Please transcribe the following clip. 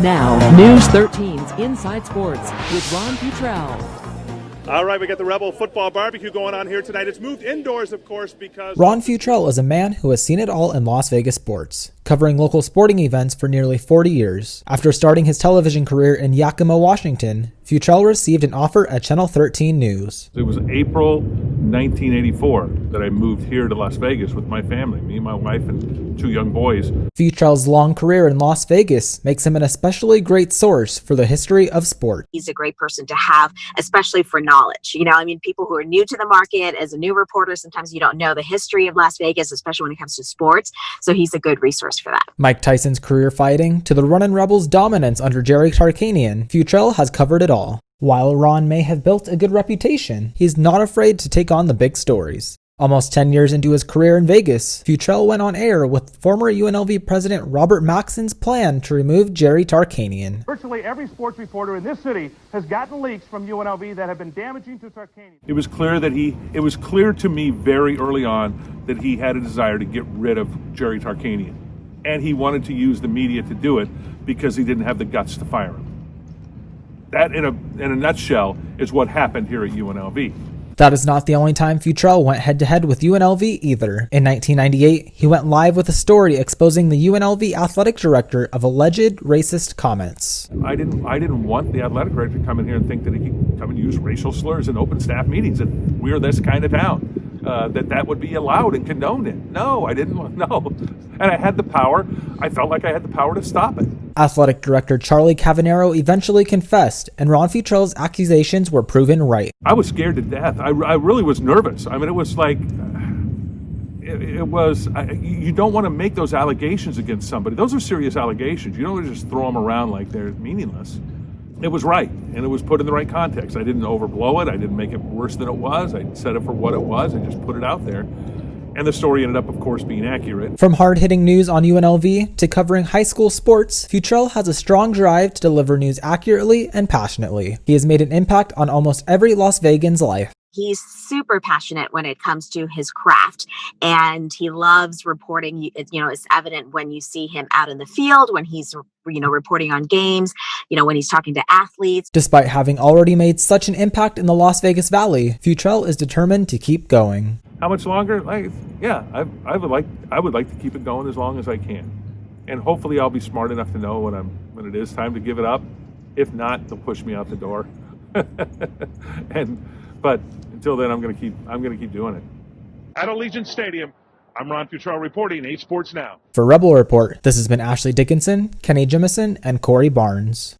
Now, News 13's Inside Sports with Ron Futrell. All right, we got the Rebel Football Barbecue going on here tonight. It's moved indoors, of course, because... Ron Futrell is a man who has seen it all in Las Vegas sports, covering local sporting events for nearly 40 years. After starting his television career in Yakima, Washington, Futrell received an offer at Channel 13 News. It was April 1984 that I moved here to Las Vegas with my family, me, my wife, and 2 young boys. Futrell's long career in Las Vegas makes him an especially great source for the history of sport. He's a great person to have, especially for knowledge. People who are new to the market, as a new reporter, sometimes you don't know the history of Las Vegas, especially when it comes to sports. So he's a good resource for that. Mike Tyson's career fighting to the Runnin' Rebels' dominance under Jerry Tarkanian, Futrell has covered it all. While Ron may have built a good reputation, he's not afraid to take on the big stories. Almost 10 years into his career in Vegas, Futrell went on air with former UNLV president Robert Maxon's plan to remove Jerry Tarkanian. Virtually every sports reporter in this city has gotten leaks from UNLV that have been damaging to Tarkanian. It was clear to me very early on that he had a desire to get rid of Jerry Tarkanian. And he wanted to use the media to do it because he didn't have the guts to fire him. That, in a nutshell, is what happened here at UNLV. That is not the only time Futrell went head-to-head with UNLV either. In 1998, he went live with a story exposing the UNLV athletic director of alleged racist comments. I didn't want the athletic director to come in here and think that he could come and use racial slurs in open staff meetings, that we're this kind of town. That would be allowed and condoned it. No, I didn't want, no. And I had the power. I felt like I had the power to stop it. Athletic director Charlie Cavanero eventually confessed, and Ron Futrell's accusations were proven right. I was scared to death. I really was nervous. I mean, it was like, you don't want to make those allegations against somebody. Those are serious allegations. You don't just throw them around like they're meaningless. It was right, and it was put in the right context. I didn't overblow it. I didn't make it worse than it was. I said it for what it was and just put it out there. And the story ended up, of course, being accurate. From hard-hitting news on UNLV to covering high school sports, Futrell has a strong drive to deliver news accurately and passionately. He has made an impact on almost every Las Vegan's life. He's super passionate when it comes to his craft, and he loves reporting. It's evident when you see him out in the field, when he's, reporting on games, when he's talking to athletes. Despite having already made such an impact in the Las Vegas Valley, Futrell is determined to keep going. How much longer? I would like to keep it going as long as I can. And hopefully I'll be smart enough to know when it is time to give it up. If not, they'll push me out the door. But until then, I'm going to keep doing it. At Allegiant Stadium, I'm Ron Futrell reporting 8 Sports Now. For Rebel Report, this has been Ashley Dickinson, Kenny Jemison, and Corey Barnes.